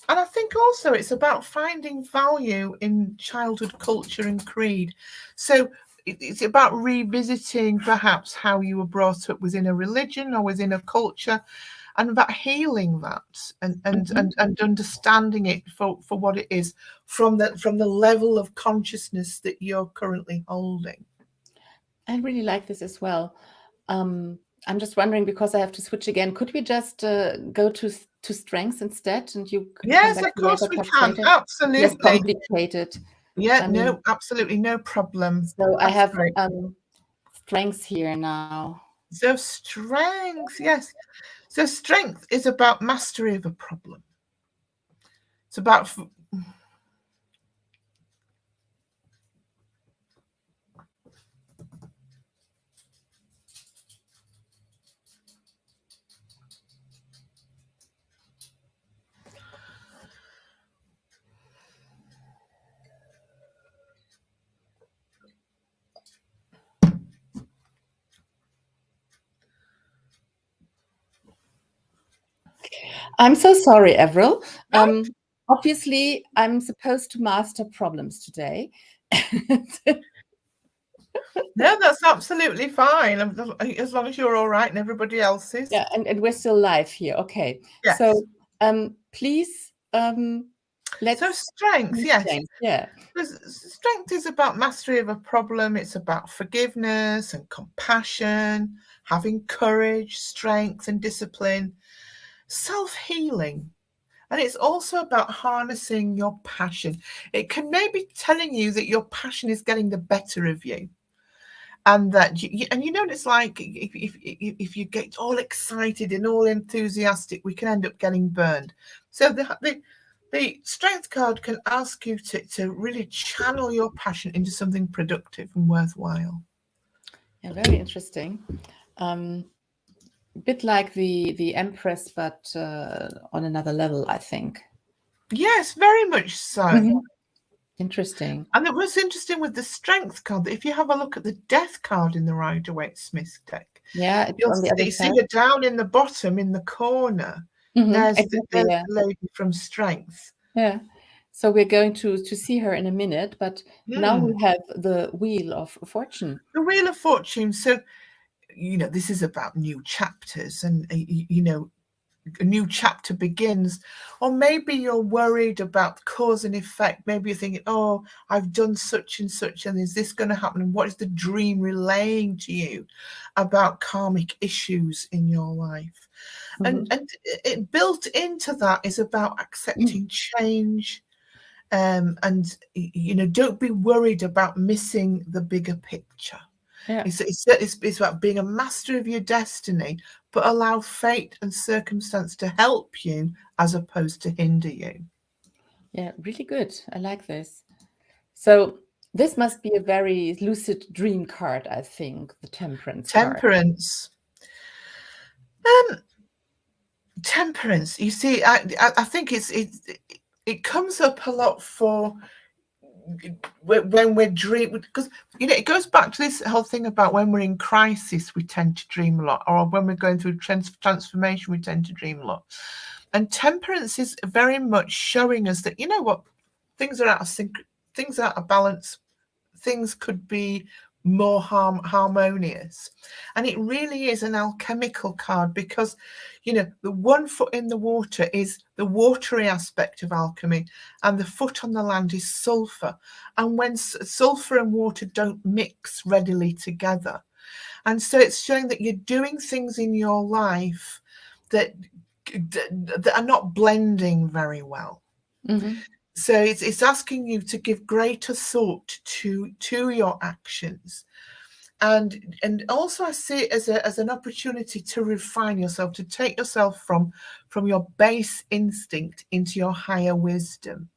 And I think also it's about finding value in childhood culture and creed. So it's about revisiting perhaps how you were brought up within a religion or within a culture, and about healing that and understanding it for what it is from the level of consciousness that you're currently holding. I really like this as well. I'm just wondering, because I have to switch again, could we just go to strengths instead, and you come Yes, back of to the course other we parts can. later? Absolutely. Less complicated. Yeah, no, absolutely no problem. So I That's have great. strengths here now. So strength, yes. So strength is about mastery of a problem. It's about I'm so sorry, Avril. Obviously, I'm supposed to master problems today. no, that's absolutely fine. As long as you're all right and everybody else is. Yeah, and we're still live here. Okay. Yes. So please let's. So strength, yes. Strength, yeah. Strength is about mastery of a problem. It's about forgiveness and compassion, having courage, strength and discipline, self-healing. And it's also about harnessing your passion. It can maybe telling you that your passion is getting the better of you. And that you know what it's like, if you get all excited and all enthusiastic, we can end up getting burned. So the strength card can ask you to really channel your passion into something productive and worthwhile. Yeah, very interesting. A bit like the Empress, but on another level, I think. Yes, very much so. Interesting. And it was interesting with the strength card that if you have a look at the death card in the Rider-Waite-Smith deck, yeah, you'll on the other see her down in the bottom in the corner. There's the lady from strength. Yeah. So we're going to see her in a minute, but now we have the Wheel of Fortune. The Wheel of Fortune. So, this is about new chapters, and a new chapter begins. Or maybe you're worried about cause and effect. Maybe you're thinking, oh, I've done such and such, and is this going to happen? And what is the dream relaying to you about karmic issues in your life? And it built into that is about accepting change. And don't be worried about missing the bigger picture. Yeah. It's about being a master of your destiny, but allow fate and circumstance to help you as opposed to hinder you. Yeah, really good. I like this. So this must be a very lucid dream card, I think, the Temperance card. Temperance. You see, I think it comes up a lot for when we're dreaming, because it goes back to this whole thing about when we're in crisis we tend to dream a lot, or when we're going through transformation we tend to dream a lot. And temperance is very much showing us that, what, things are out of sync, things are out of balance, things could be more harmonious. And it really is an alchemical card, because the one foot in the water is the watery aspect of alchemy, and the foot on the land is sulfur. And when sulfur and water don't mix readily together, and so it's showing that you're doing things in your life that are not blending very well. So it's asking you to give greater thought to your actions. And also I see it as an opportunity to refine yourself, to take yourself from your base instinct into your higher wisdom.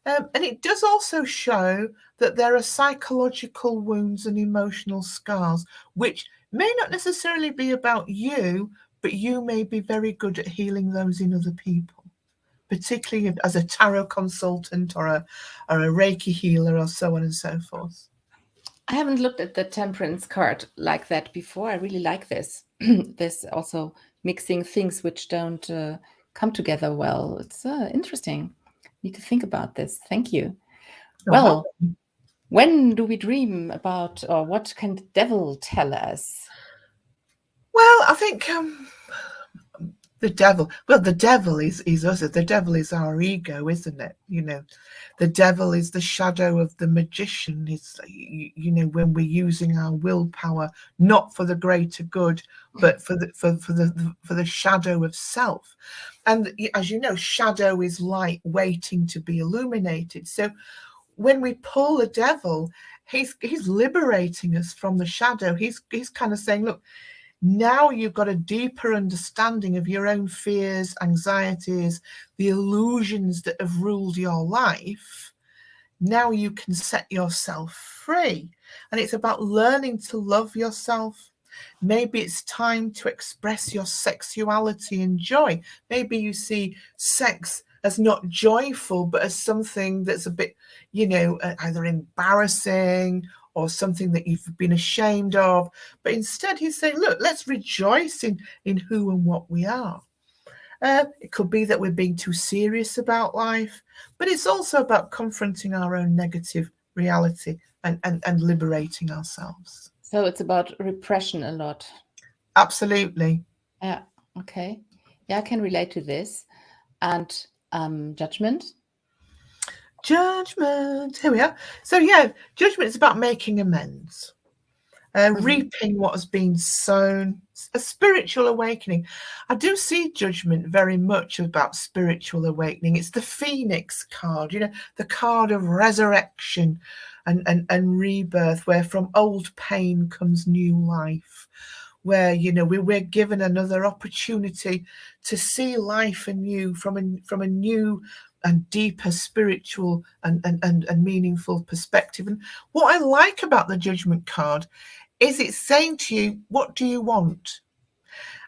And it does also show that there are psychological wounds and emotional scars, which may not necessarily be about you, but you may be very good at healing those in other people, particularly as a tarot consultant or a Reiki healer, or so on and so forth. I haven't looked at the Temperance card like that before. I really like this. This also mixing things which don't come together well. It's interesting. Need to think about this. Thank you. Well, when do we dream about, or what can the devil tell us? Well, I think The devil. Well, the devil is us. The devil is our ego, isn't it? The devil is the shadow of the magician. It's, when we're using our willpower not for the greater good, but for the shadow of self. And as you know, shadow is light waiting to be illuminated. So when we pull the devil, he's liberating us from the shadow. He's kind of saying, look, now you've got a deeper understanding of your own fears, anxieties, the illusions that have ruled your life. Now you can set yourself free. And it's about learning to love yourself. Maybe it's time to express your sexuality and joy. Maybe you see sex as not joyful, but as something that's a bit, either embarrassing or something that you've been ashamed of. But instead he's saying, look, let's rejoice in who and what we are. It could be that we're being too serious about life, but it's also about confronting our own negative reality and liberating ourselves. So it's about repression a lot. Absolutely. Yeah. Okay. Yeah, I can relate to this. And judgment. Judgment. Here we are. So yeah, judgment is about making amends, reaping what has been sown, a spiritual awakening. I do see judgment very much about spiritual awakening. It's the Phoenix card, the card of resurrection and rebirth, where from old pain comes new life, where we're given another opportunity to see life anew from a new and deeper spiritual and meaningful perspective. And what I like about the judgment card is it's saying to you, what do you want?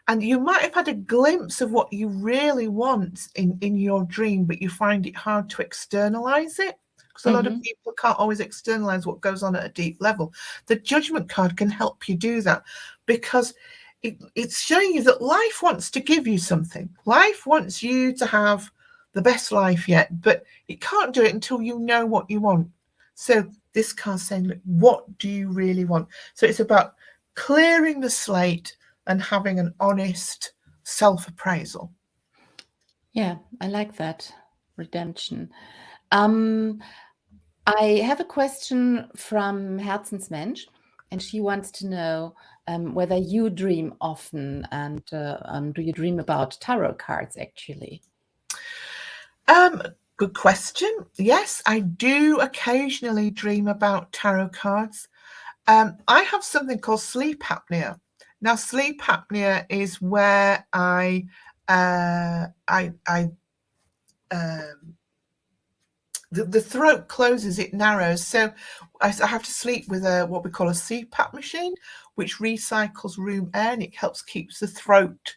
And you might have had a glimpse of what you really want in your dream, but you find it hard to externalize it, because a lot of people can't always externalize what goes on at a deep level. The judgment card can help you do that, because it's showing you that life wants to give you something. Life wants you to have the best life yet, but it can't do it until you know what you want. So this card's saying, look, what do you really want? So it's about clearing the slate and having an honest self-appraisal. Yeah, I like that. Redemption. I have a question from Herzensmensch, and she wants to know whether you dream often, and do you dream about tarot cards actually? Good question. Yes, I do occasionally dream about tarot cards. I have something called sleep apnea. Now, sleep apnea is where the throat closes, it narrows. So I have to sleep with what we call a CPAP machine, which recycles room air, and it helps keeps the throat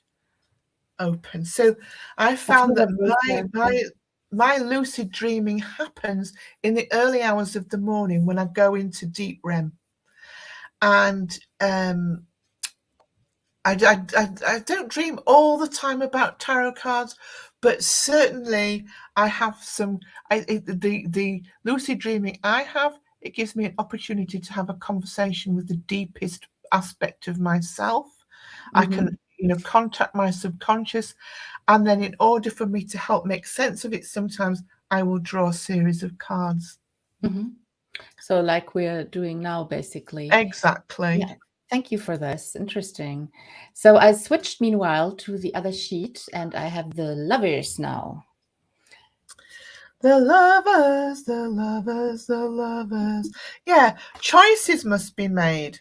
open. So I found that my lucid dreaming happens in the early hours of the morning when I go into deep REM. And I don't dream all the time about tarot cards, but certainly I have some. The lucid dreaming I have, it gives me an opportunity to have a conversation with the deepest aspect of myself. I can, contact my subconscious, and then in order for me to help make sense of it, sometimes I will draw a series of cards. So like we're doing now, basically. Exactly. Yeah. Thank you for this. Interesting. So I switched meanwhile to the other sheet, and I have the lovers now. The lovers, the lovers, the lovers. Yeah, choices must be made.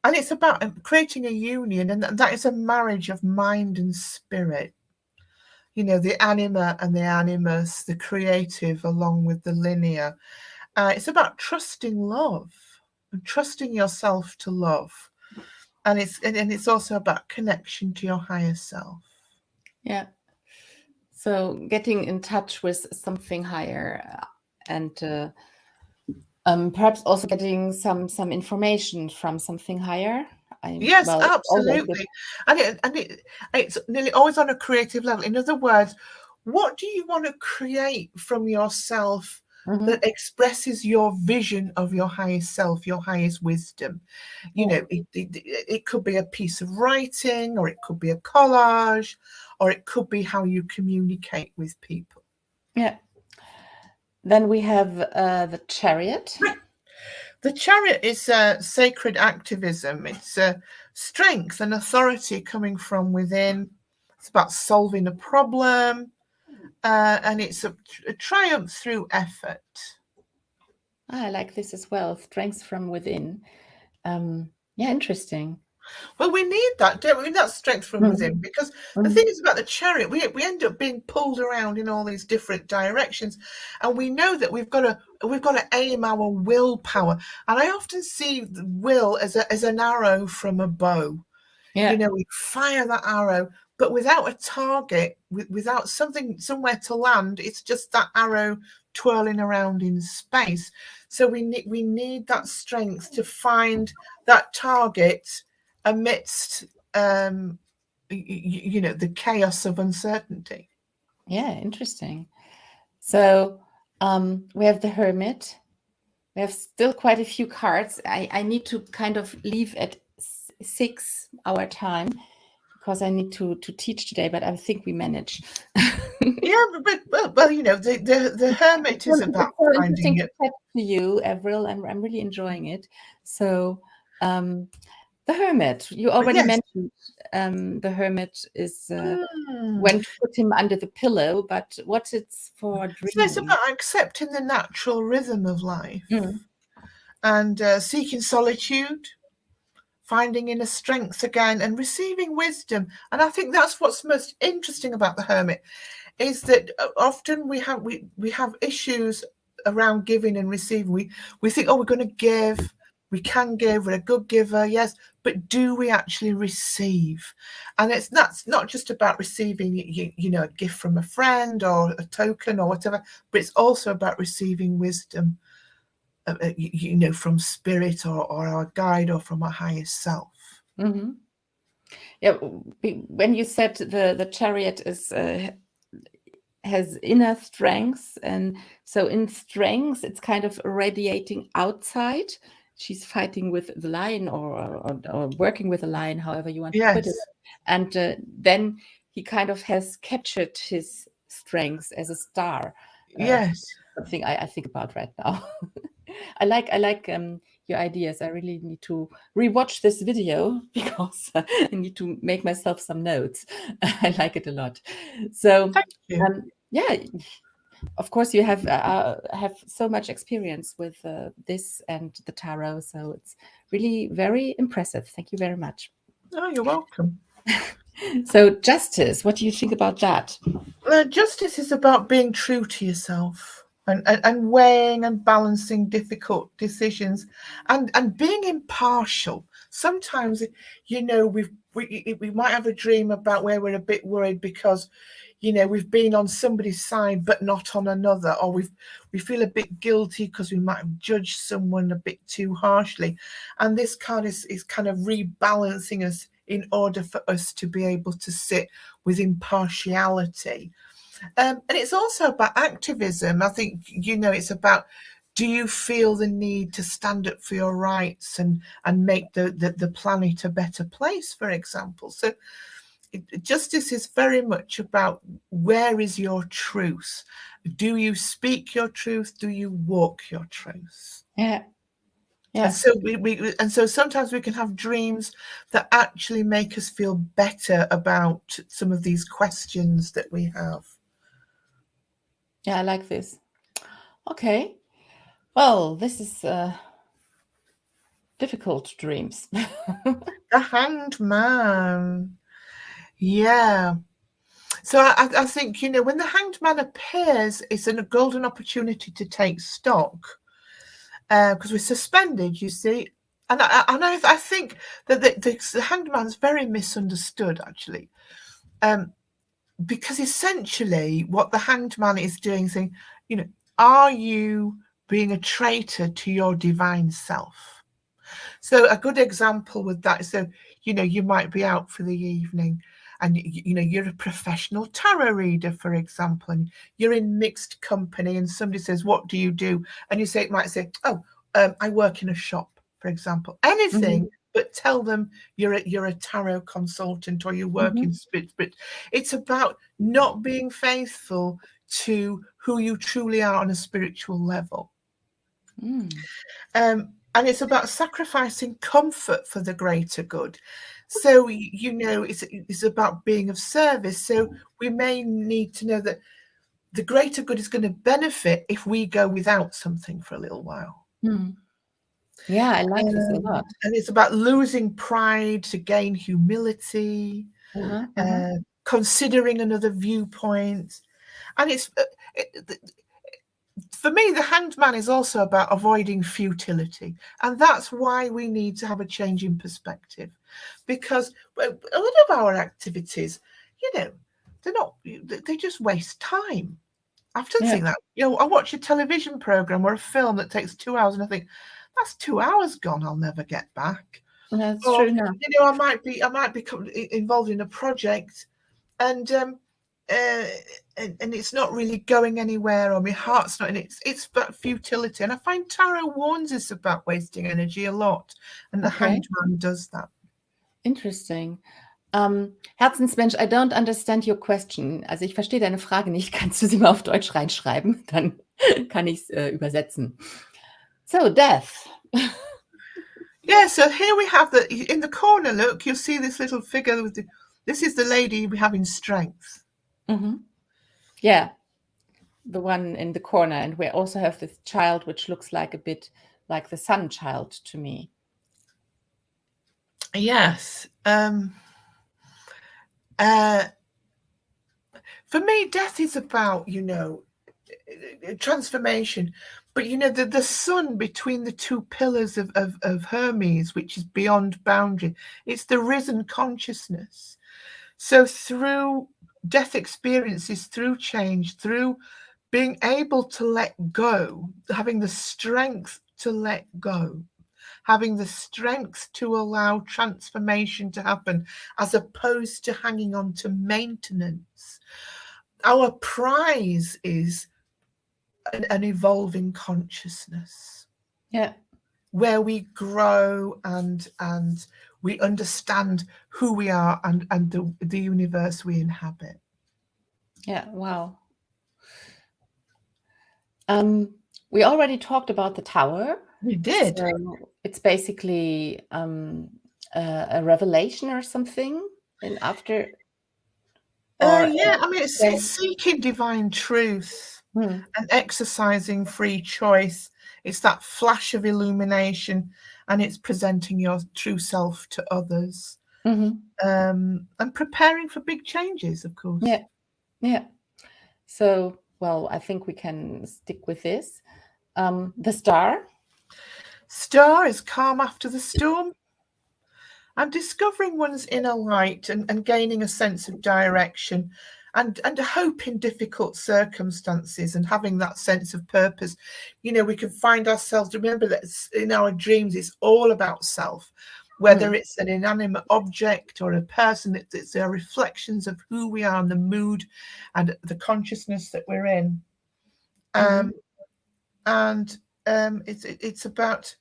And it's about creating a union, and that is a marriage of mind and spirit. The anima and the animus, the creative along with the linear. It's about trusting love and trusting yourself to love. And it's also about connection to your higher self. Yeah. So getting in touch with something higher, and perhaps also getting some information from something higher. Yes, absolutely. And it's nearly always on a creative level. In other words, what do you want to create from yourself that expresses your vision of your highest self, your highest wisdom. You know, it could be a piece of writing, or it could be a collage, or it could be how you communicate with people. Yeah. Then we have the Chariot. The Chariot is sacred activism. It's strength and authority coming from within. It's about solving a problem, and it's a triumph through effort. I like this as well. Strength from within. Yeah, interesting. Well, we need that, don't we? We need that strength from within, because the thing is about the Chariot, we end up being pulled around in all these different directions, and we know that we've got to aim our willpower. And I often see the will as an arrow from a bow. Yeah. You know, we fire that arrow, but without a target, without something somewhere to land, it's just that arrow twirling around in space. So we need that strength to find that target amidst you know, the chaos of uncertainty. Yeah, interesting. So we have the Hermit. We have still quite a few cards. I need to kind of leave at 6 our time, because I need to teach today, but I think we manage. Yeah, but you know, the Hermit is about so finding interesting it. to chat to you, Avril. I'm really enjoying it. So the Hermit, you already mentioned the Hermit is when to put him under the pillow, but what it's for dreaming. So it's about accepting the natural rhythm of life, and seeking solitude, finding inner strength again, and receiving wisdom. And I think that's what's most interesting about the Hermit, is that often we have issues around giving and receiving. We think, oh, we're going to give, we can give, we're a good giver, yes, but do we actually receive? And that's not just about receiving, you know, a gift from a friend or a token or whatever, but it's also about receiving wisdom, you know, from spirit or our guide or from our highest self. Yeah, when you said the Chariot is has inner strength, and so in strength it's kind of radiating outside. She's fighting with the lion, or working with the lion, however you want to put it. And then he kind of has captured his strength as a star. Yes. Something I think about right now. I like your ideas. I really need to rewatch this video, because I need to make myself some notes. I like it a lot. So Thank you. yeah, of course you have so much experience with this and the tarot, so it's really very impressive. Thank you very much. Oh, you're welcome. So justice, what do you think about that? Justice is about being true to yourself, and weighing and balancing difficult decisions, and being impartial. Sometimes, you know, we might have a dream about where we're a bit worried because, you know, we've been on somebody's side but not on another, or we feel a bit guilty because we might have judged someone a bit too harshly. And this card is kind of rebalancing us in order for us to be able to sit with impartiality. And it's also about activism. I think, you know, it's about, do you feel the need to stand up for your rights and make the planet a better place, for example? So justice is very much about, where is your truth? Do you speak your truth? Do you walk your truth? Yeah. And so sometimes we can have dreams that actually make us feel better about some of these questions that we have. Yeah, I like this. Okay. Well, this is difficult dreams. The Hanged Man. Yeah. So I think, you know, when the Hanged Man appears, it's a golden opportunity to take stock, because we're suspended, you see. And I think that the Hanged Man's very misunderstood, actually, because essentially what the Hanged Man is doing is saying, you know, are you being a traitor to your divine self? So a good example with that is, so, you know, you might be out for the evening you're a professional tarot reader, for example, and you're in mixed company, and somebody says, "What do you do?" And you might say, "Oh, I work in a shop," for example. Anything, but tell them you're a tarot consultant or you work in spirit. But it's about not being faithful to who you truly are on a spiritual level. And it's about sacrificing comfort for the greater good. So, it's about being of service. So we may need to know that the greater good is going to benefit if we go without something for a little while. Yeah, I like this a lot. And it's about losing pride to gain humility, considering another viewpoint. And for me, the Hanged Man is also about avoiding futility. And that's why we need to have a change in perspective. Because a lot of our activities, they just waste time. I often think that, I watch a television program or a film that takes 2 hours and I think, that's 2 hours gone, I'll never get back. That's true now. I might be involved in a project and it's not really going anywhere, or my heart's not in it. It's about futility. And I find tarot warns us about wasting energy a lot. And the Hanged Man does that. Interesting. Herzensmensch, I don't understand your question. Also ich verstehe deine Frage nicht. Kannst du sie mal auf Deutsch reinschreiben? Dann kann ich es übersetzen. So, death. Yeah, so here we have in the corner, look, you'll see this little figure with this is the lady we have in strength. Yeah, the one in the corner. And we also have this child, which looks like a bit like the sun child to me. Yes. For me, death is about, transformation. But, the sun between the two pillars of Hermes, which is beyond boundary, it's the risen consciousness. So through death experiences, through change, through being able to let go, having the strength to let go, having the strength to allow transformation to happen, as opposed to hanging on to maintenance. Our prize is an evolving consciousness. Yeah. Where we grow and we understand who we are and the universe we inhabit. Yeah, wow. We already talked about the tower. We did. So it's basically a revelation or something, and after. It's seeking divine truth and exercising free choice. It's that flash of illumination, and it's presenting your true self to others, and preparing for big changes, of course. Yeah. So, well, I think we can stick with this. The star. Star is calm after the storm. And discovering one's inner light and gaining a sense of direction and a hope in difficult circumstances, and having that sense of purpose. We can find ourselves, remember that in our dreams, it's all about self, whether it's an inanimate object or a person. It's their reflections of who we are and the mood and the consciousness that we're in. It's about,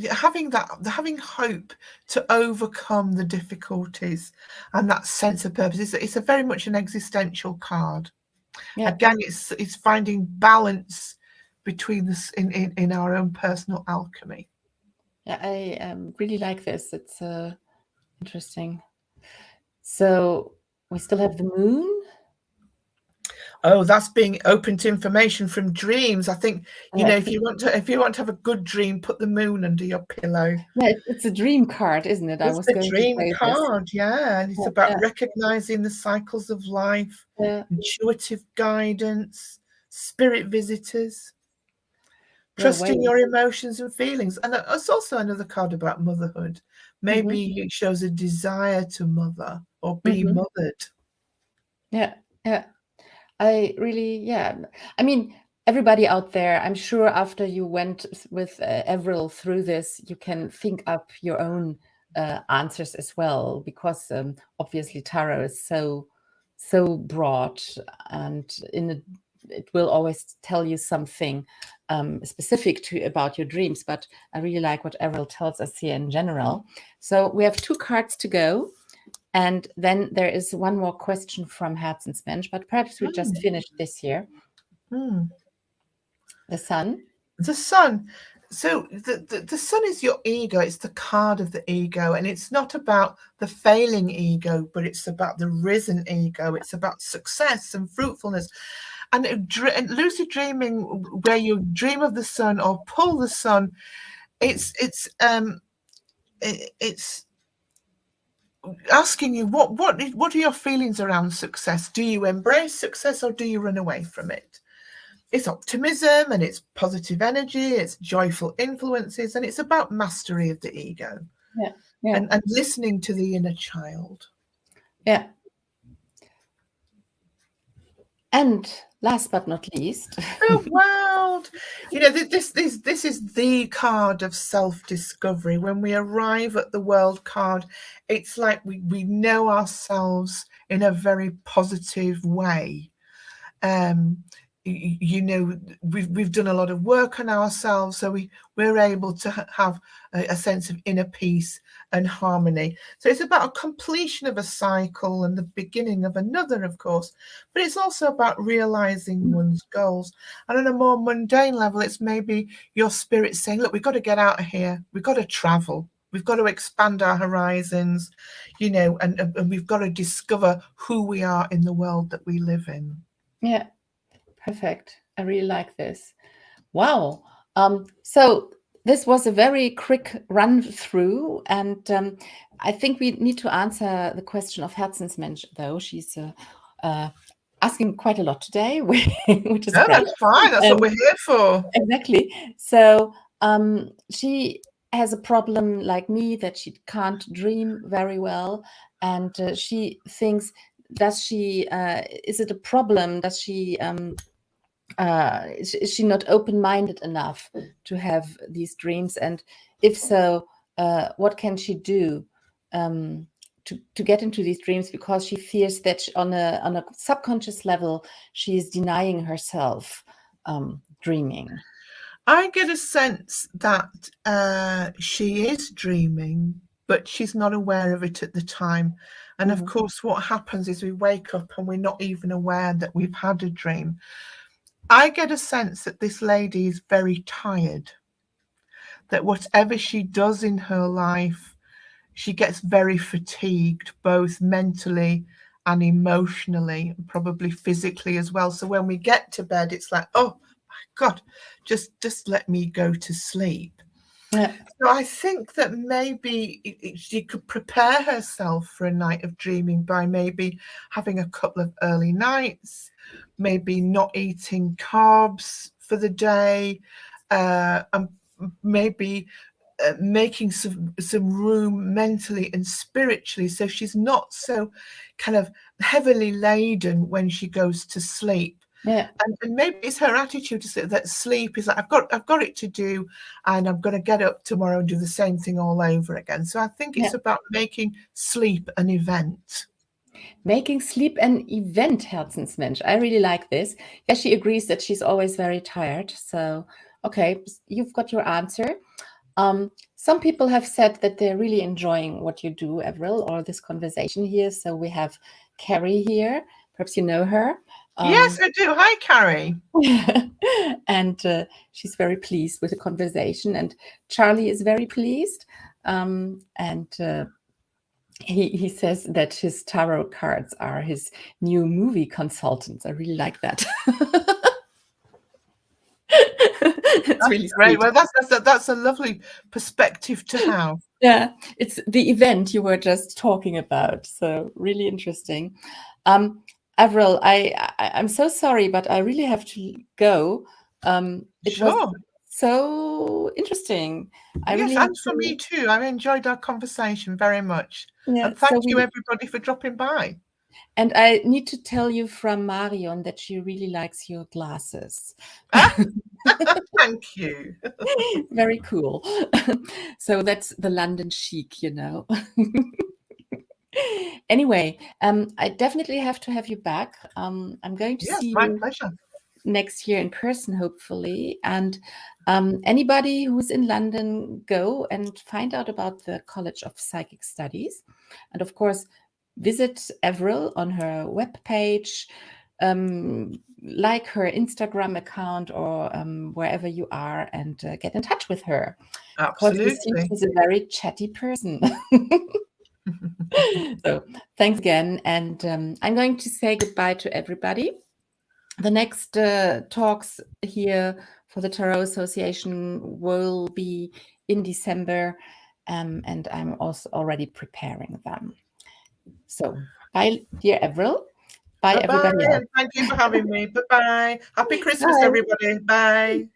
having hope to overcome the difficulties and that sense of purpose. It's a very much an existential card. Again, it's finding balance between this in our own personal alchemy. Yeah, I really like this. It's interesting. So we still have the moon. Oh, that's being open to information from dreams. I think, if you want to have a good dream, put the moon under your pillow. Yeah, it's a dream card, isn't it? It's the dream card, yeah. And it's about recognizing the cycles of life, intuitive guidance, spirit visitors, trusting your emotions and feelings. And it's also another card about motherhood. Maybe it shows a desire to mother or be mothered. Yeah. I really, I mean, everybody out there, I'm sure after you went with Avril through this, you can think up your own answers as well, because obviously tarot is so broad, and it will always tell you something specific about your dreams. But I really like what Avril tells us here in general. So we have 2 cards to go. And then there is one more question from Herzensmensch, but perhaps we just finish this here. The sun. The sun. So the sun is your ego. It's the card of the ego, and it's not about the failing ego, but it's about the risen ego. It's about success and fruitfulness. And lucid dreaming, where you dream of the sun or pull the sun, it's asking you what are your feelings around success? Do you embrace success or do you run away from it? It's optimism and it's positive energy, it's joyful influences, and it's about mastery of the ego. And listening to the inner child. Yeah. And last but not least, the world. You know, this is the card of self-discovery. When we arrive at the world card, it's like we know ourselves in a very positive way. You know, we've done a lot of work on ourselves, so we're able to have a sense of inner peace and harmony. So it's about a completion of a cycle and the beginning of another, of course, but it's also about realizing one's goals. And on a more mundane level, it's maybe your spirit saying, look, we've got to get out of here, we've got to travel, we've got to expand our horizons, you know, and we've got to discover who we are in the world that we live in. Yeah. Perfect. I really like this. Wow. So this was a very quick run through, and I think we need to answer the question of Herzensmensch, though. She's asking quite a lot today, which is great. That's fine. That's what we're here for. Exactly. So she has a problem like me, that she can't dream very well, and she thinks, is it a problem? Does she is she not open-minded enough to have these dreams? And if so, what can she do to get into these dreams? Because she fears that on a subconscious level, she is denying herself dreaming. I get a sense that she is dreaming, but she's not aware of it at the time. And of course, what happens is we wake up and we're not even aware that we've had a dream. I get a sense that this lady is very tired, that whatever she does in her life, she gets very fatigued, both mentally and emotionally, and probably physically as well. So when we get to bed, it's like, oh my God, just let me go to sleep. Yeah. So I think that maybe she could prepare herself for a night of dreaming by maybe having a couple of early nights, maybe not eating carbs for the day, and maybe making some room mentally and spiritually, so she's not so kind of heavily laden when she goes to sleep. Yeah. And maybe it's her attitude to say that sleep is like, I've got it to do, and I'm going to get up tomorrow and do the same thing all over again. So I think it's about making sleep an event. Making sleep an event, Herzensmensch. I really like this. Yeah, she agrees that she's always very tired. So, okay, you've got your answer. Some people have said that they're really enjoying what you do, Avril, or this conversation here. So we have Carrie here. Perhaps you know her. Yes, I do. Hi, Carrie. And she's very pleased with the conversation. And Charlie is very pleased. He says that his tarot cards are his new movie consultants. I really like that. That's really great. Well, that's a lovely perspective to have. Yeah, it's the event you were just talking about. So really interesting. Avril, I'm so sorry, but I really have to go. It was so interesting. Yes, and for me too. I enjoyed our conversation very much. Yeah, and thank you everybody for dropping by. And I need to tell you from Marion that she really likes your glasses. Thank you. Very cool. So that's the London chic, you know. Anyway, I definitely have to have you back. I'm going to Yes, see my you pleasure. next year in person, hopefully. And anybody who's in London, go and find out about the College of Psychic Studies. And of course, visit Avril on her webpage, like her Instagram account or wherever you are, and get in touch with her. Because you see, Absolutely. she's a very chatty person. So thanks again. And I'm going to say goodbye to everybody. The next talks here for the Tarot Association will be in December, and I'm also already preparing them. So bye, dear Avril. Bye, Bye-bye, everybody else. and thank you for having me. Bye-bye. Happy Christmas, Bye. everybody. Bye.